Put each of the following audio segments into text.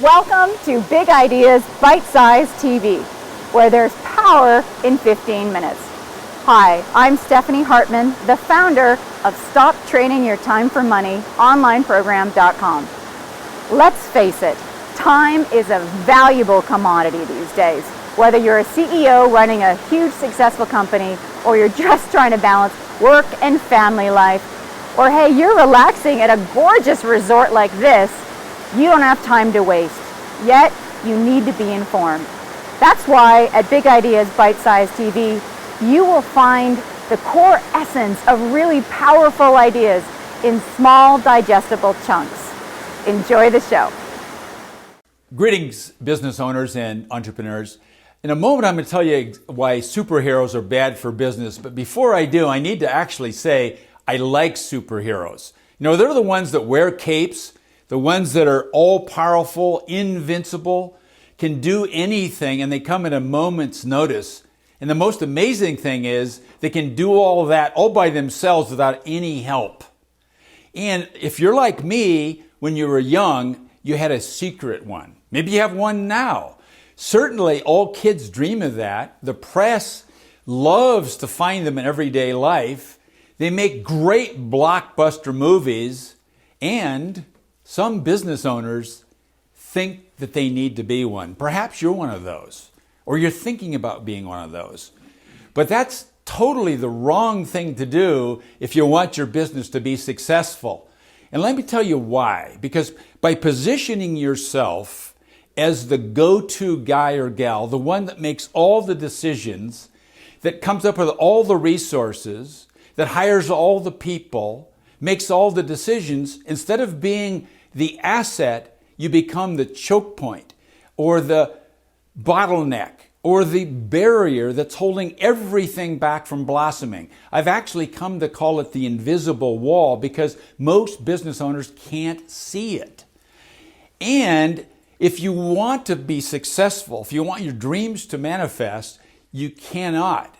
Welcome to Big Ideas Bite-Sized TV, where there's power in 15 minutes. Hi, I'm Stephanie Hartman, the founder of StopTradingYourTimeForMoney.onlineprogram.com. Let's face it, time is a valuable commodity these days. Whether you're a CEO running a huge successful company, or you're just trying to balance work and family life, or hey, you're relaxing at a gorgeous resort like this, you don't have time to waste. Yet, you need to be informed. That's why at Big Ideas Bite-Sized TV, you will find the core essence of really powerful ideas in small, digestible chunks. Enjoy the show. Greetings, business owners and entrepreneurs. In a moment, I'm going to tell you why superheroes are bad for business. But before I do, I need to actually say I like superheroes. You know, they're the ones that wear capes, the ones that are all-powerful, invincible, can do anything, and they come at a moment's notice. And the most amazing thing is they can do all of that all by themselves without any help. And if you're like me, when you were young, you had a secret one. Maybe you have one now. Certainly, all kids dream of that. The press loves to find them in everyday life. They make great blockbuster movies, and some business owners think that they need to be one. Perhaps you're one of those, or you're thinking about being one of those. But that's totally the wrong thing to do if you want your business to be successful. And let me tell you why. Because by positioning yourself as the go-to guy or gal, the one that makes all the decisions, that comes up with all the resources, that hires all the people, makes all the decisions, instead of being the asset, you become the choke point or the bottleneck or the barrier that's holding everything back from blossoming. I've actually come to call it the invisible wall because most business owners can't see it. And if you want to be successful, if you want your dreams to manifest, you cannot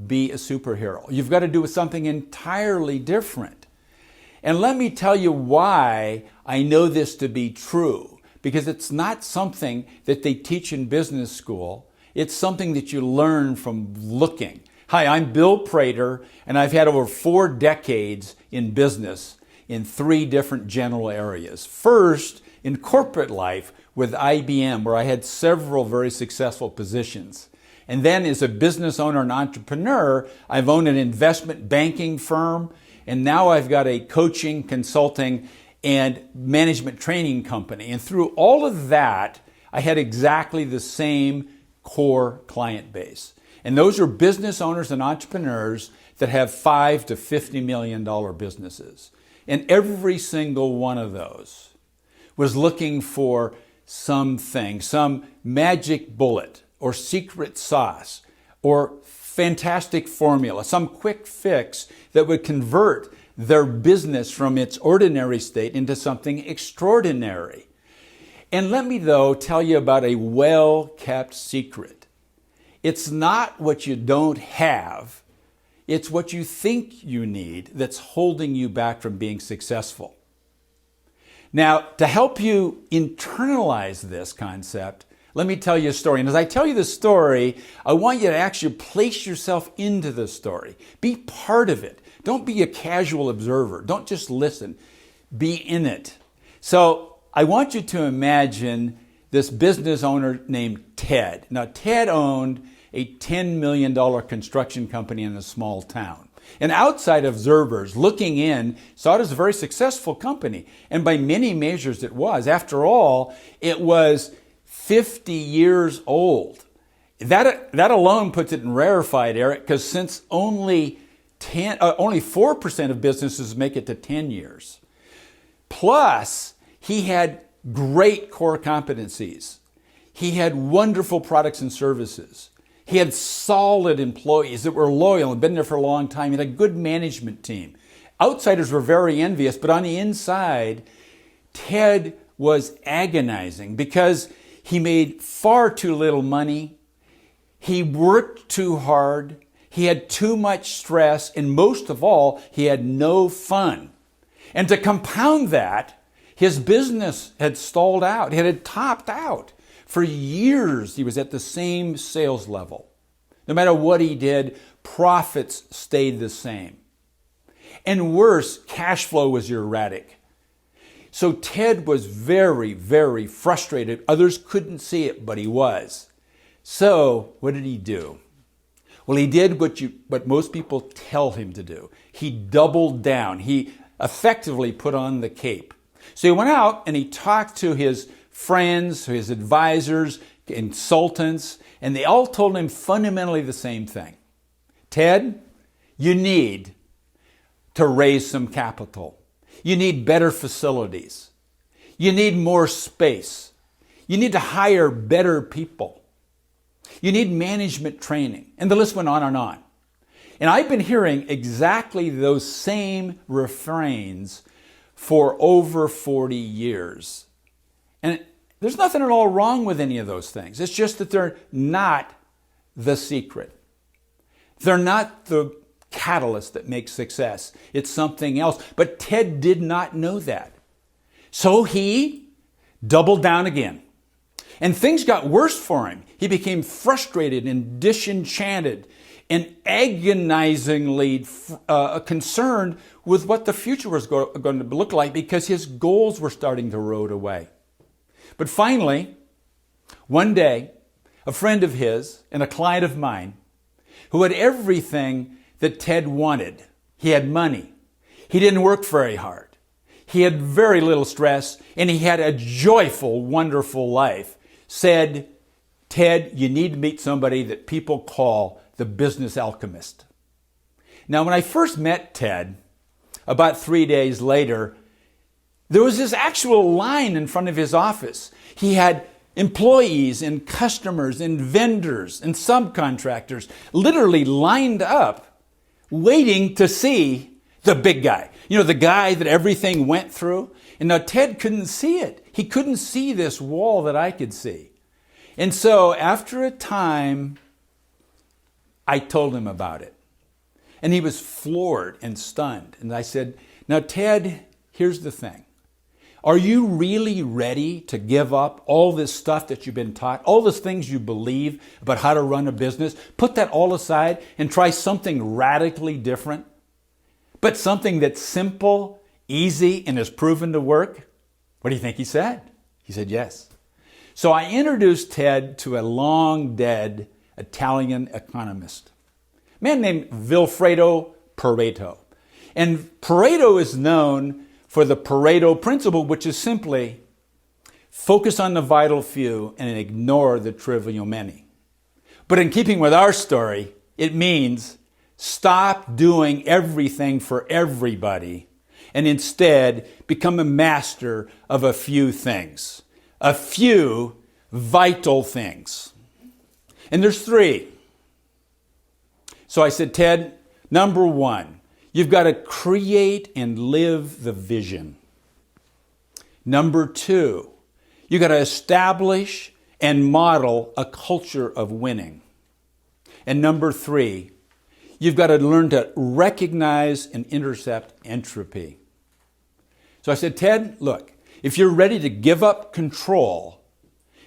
be a superhero. You've got to do something entirely different. And let me tell you why I know this to be true. Because it's not something that they teach in business school. It's something that you learn from looking. Hi, I'm Bill Prater, and I've had over 4 decades in business in 3 different general areas. First, in corporate life with IBM, where I had several very successful positions. And then as a business owner and entrepreneur, I've owned an investment banking firm, and now I've got a coaching, consulting, and management training company. And through all of that, I had exactly the same core client base. And those are business owners and entrepreneurs that have $5 to $50 million businesses. And every single one of those was looking for something, some magic bullet or secret sauce or fantastic formula, some quick fix that would convert their business from its ordinary state into something extraordinary. And let me, though, tell you about a well-kept secret. It's not what you don't have, it's what you think you need that's holding you back from being successful. Now, to help you internalize this concept, let me tell you a story. And as I tell you the story, I want you to actually place yourself into the story. Be part of it. Don't be a casual observer. Don't just listen. Be in it. So I want you to imagine this business owner named Ted. Now, Ted owned a $10 million construction company in a small town. And outside observers looking in saw it as a very successful company. And by many measures it was. After all, it was 50 years old. That alone puts it in rarefied air, because since only 4% of businesses make it to 10 years. Plus, he had great core competencies. He had wonderful products and services. He had solid employees that were loyal and been there for a long time. He had a good management team. Outsiders were very envious, but on the inside, Ted was agonizing because he made far too little money. He worked too hard. He had too much stress. And most of all, he had no fun. And to compound that, His business had stalled out. It had topped out. For years, he was at the same sales level. No matter what he did, profits stayed the same. And worse, cash flow was erratic. So Ted was very, very frustrated. Others couldn't see it, but he was. So what did he do? Well, he did what most people tell him to do. He doubled down. He effectively put on the cape. So he went out and he talked to his friends, his advisors, consultants, and they all told him fundamentally the same thing. Ted, you need to raise some capital. You need better facilities. You need more space. You need to hire better people. You need management training. And the list went on and on. And I've been hearing exactly those same refrains for over 40 years. And there's nothing at all wrong with any of those things. It's just that they're not the secret. They're not the catalyst that makes success. It's something else. But Ted did not know that. So he doubled down again. And things got worse for him. He became frustrated and disenchanted and agonizingly concerned with what the future was going to look like because his goals were starting to erode away. But finally, one day, a friend of his and a client of mine who had everything that Ted wanted. He had money. He didn't work very hard. He had very little stress, and he had a joyful, wonderful life. Said, Ted, you need to meet somebody that people call the business alchemist. Now, when I first met Ted, about 3 days later, there was this actual line in front of his office. He had employees and customers and vendors and subcontractors literally lined up waiting to see the big guy. You know, the guy that everything went through. And now Ted couldn't see it. He couldn't see this wall that I could see. And so after a time, I told him about it. And he was floored and stunned. And I said, now Ted, here's the thing. Are you really ready to give up all this stuff that you've been taught, all those things you believe about how to run a business? Put that all aside and try something radically different, but something that's simple, easy, and has proven to work? What do you think he said? He said yes. So I introduced Ted to a long-dead Italian economist, a man named Vilfredo Pareto. And Pareto is known for the Pareto Principle, which is simply focus on the vital few and ignore the trivial many. But in keeping with our story, it means stop doing everything for everybody and instead become a master of a few things, a few vital things. And there's 3. So I said, Ted, number 1, you've got to create and live the vision. Number 2, you've got to establish and model a culture of winning. And number 3, you've got to learn to recognize and intercept entropy. So I said, Ted, look, if you're ready to give up control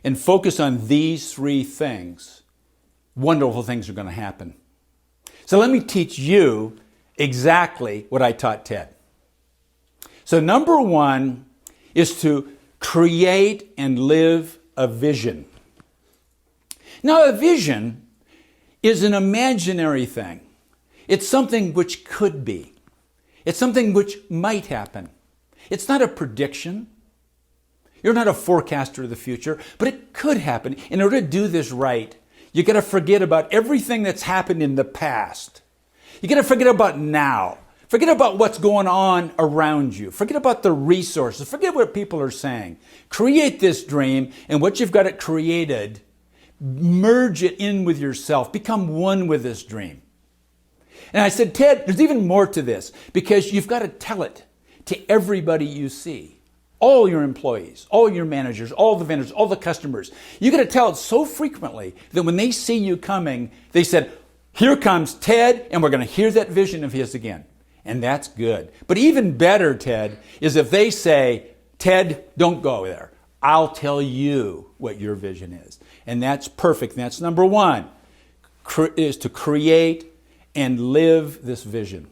and focus on these 3 things, wonderful things are going to happen. So let me teach you exactly what I taught Ted. So number 1 is to create and live a vision. Now, a vision is an imaginary thing. It's something which could be. It's something which might happen. It's not a prediction. You're not a forecaster of the future, but it could happen. In order to do this right, you got to forget about everything that's happened in the past. You got to forget about now. Forget about what's going on around you. Forget about the resources. Forget what people are saying. Create this dream, and what you've got it created, merge it in with yourself. Become one with this dream. And I said, Ted, there's even more to this, because you've got to tell it to everybody you see. All your employees, all your managers, all the vendors, all the customers. You got to tell it so frequently that when they see you coming, they said, here comes Ted, and we're going to hear that vision of his again. And that's good. But even better, Ted, is if they say, Ted, don't go there. I'll tell you what your vision is. And that's perfect. And that's number one, is to create and live this vision.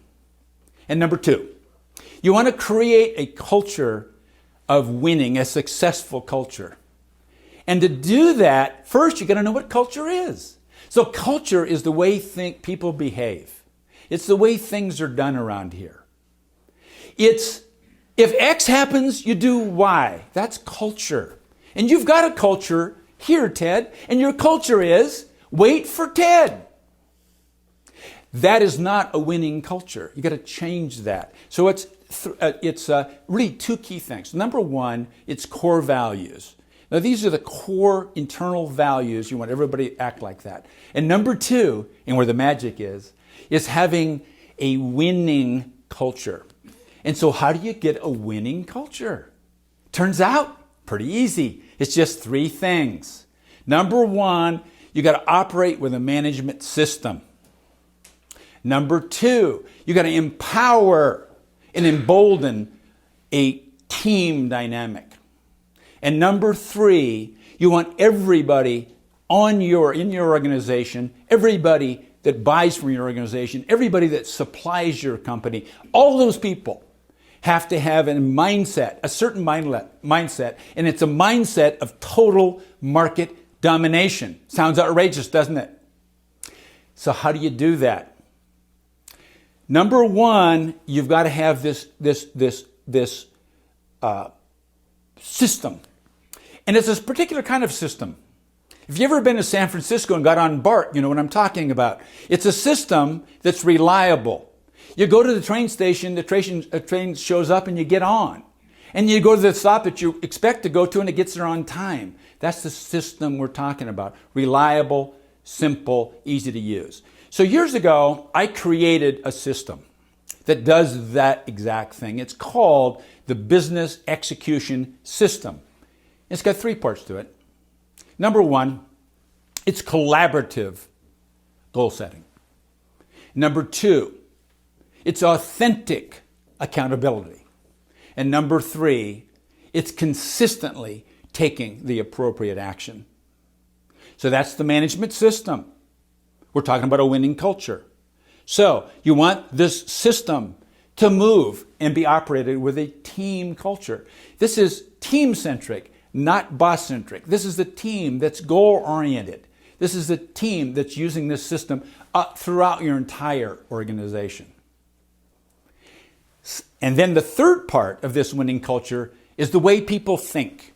And number two, you want to create a culture of winning, a successful culture. And to do that, first you got to know what culture is. So culture is the way people behave. It's the way things are done around here. It's if X happens, you do Y. That's culture. And you've got a culture here, Ted, and your culture is wait for Ted. That is not a winning culture. You got to change that. So it's really two key things. Number one, it's core values. Now these are the core internal values. You want everybody to act like that. And number two, and where the magic is having a winning culture. And so how do you get a winning culture? Turns out, pretty easy. It's just three things. Number one, you got to operate with a management system. Number two, you got to empower and embolden a team dynamic. And number three, you want everybody in your organization, everybody that buys from your organization, everybody that supplies your company, all those people have to have a mindset, a certain mindset, and it's a mindset of total market domination. Sounds outrageous, doesn't it? So how do you do that? Number one, you've got to have this system. And it's this particular kind of system. If you've ever been to San Francisco and got on BART, you know what I'm talking about. It's a system that's reliable. You go to the train station, the train shows up and you get on. And you go to the stop that you expect to go to and it gets there on time. That's the system we're talking about. Reliable, simple, easy to use. So years ago, I created a system that does that exact thing. It's called the Business Execution System. It's got three parts to it. Number one, it's collaborative goal setting. Number two, it's authentic accountability. And number three, it's consistently taking the appropriate action. So that's the management system. We're talking about a winning culture. So you want this system to move and be operated with a team culture. This is team-centric, not boss-centric. This is the team that's goal-oriented. This is the team that's using this system throughout your entire organization. And then the third part of this winning culture is the way people think.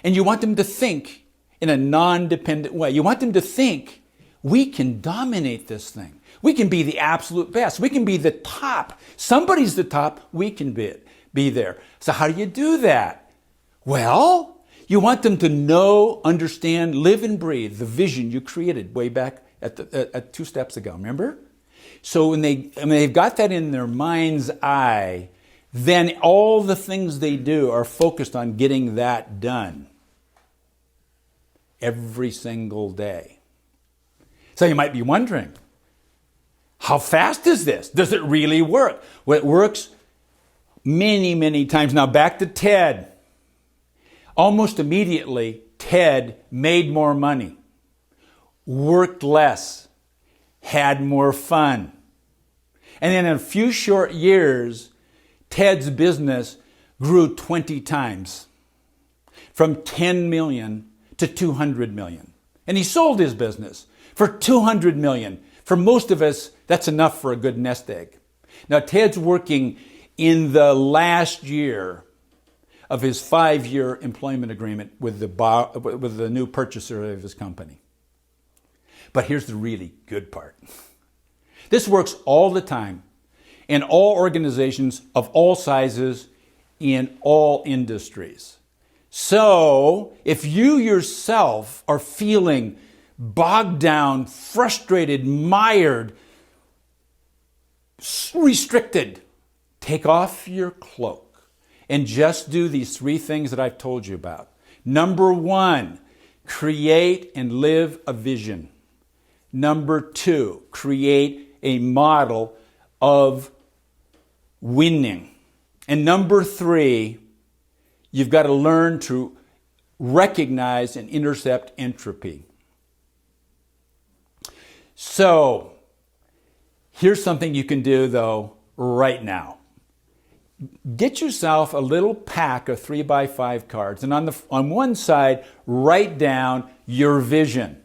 And you want them to think in a non-dependent way. You want them to think, we can dominate this thing. We can be the absolute best. We can be the top. Somebody's the top. We can be there. So how do you do that? Well, you want them to know, understand, live and breathe the vision you created way back at 2 steps ago. Remember? So when they've got that in their mind's eye, then all the things they do are focused on getting that done every single day. So you might be wondering, how fast is this? Does it really work? Well, it works many, many times. Now back to Ted. Almost immediately, Ted made more money, worked less, had more fun. And in a few short years, Ted's business grew 20 times, from 10 million to 200 million. And he sold his business for 200 million. For most of us, that's enough for a good nest egg. Now, Ted's working in the last year of his 5-year employment agreement with the new purchaser of his company. But here's the really good part. This works all the time in all organizations of all sizes in all industries. So if you yourself are feeling bogged down, frustrated, mired, restricted, take off your cloak and just do these 3 things that I've told you about. Number 1, create and live a vision. Number 2, create a model of winning. And number 3, you've got to learn to recognize and intercept entropy. So, here's something you can do, though, right now. Get yourself a little pack of 3x5 cards, and on one side, write down your vision.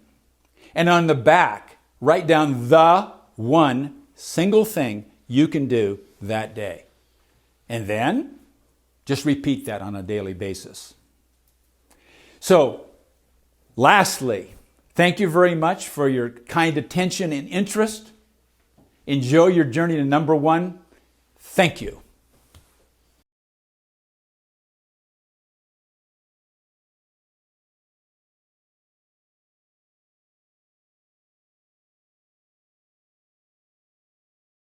And on the back, write down the one single thing you can do that day. And then, just repeat that on a daily basis. So, lastly, thank you very much for your kind attention and interest. Enjoy your journey to number 1. Thank you.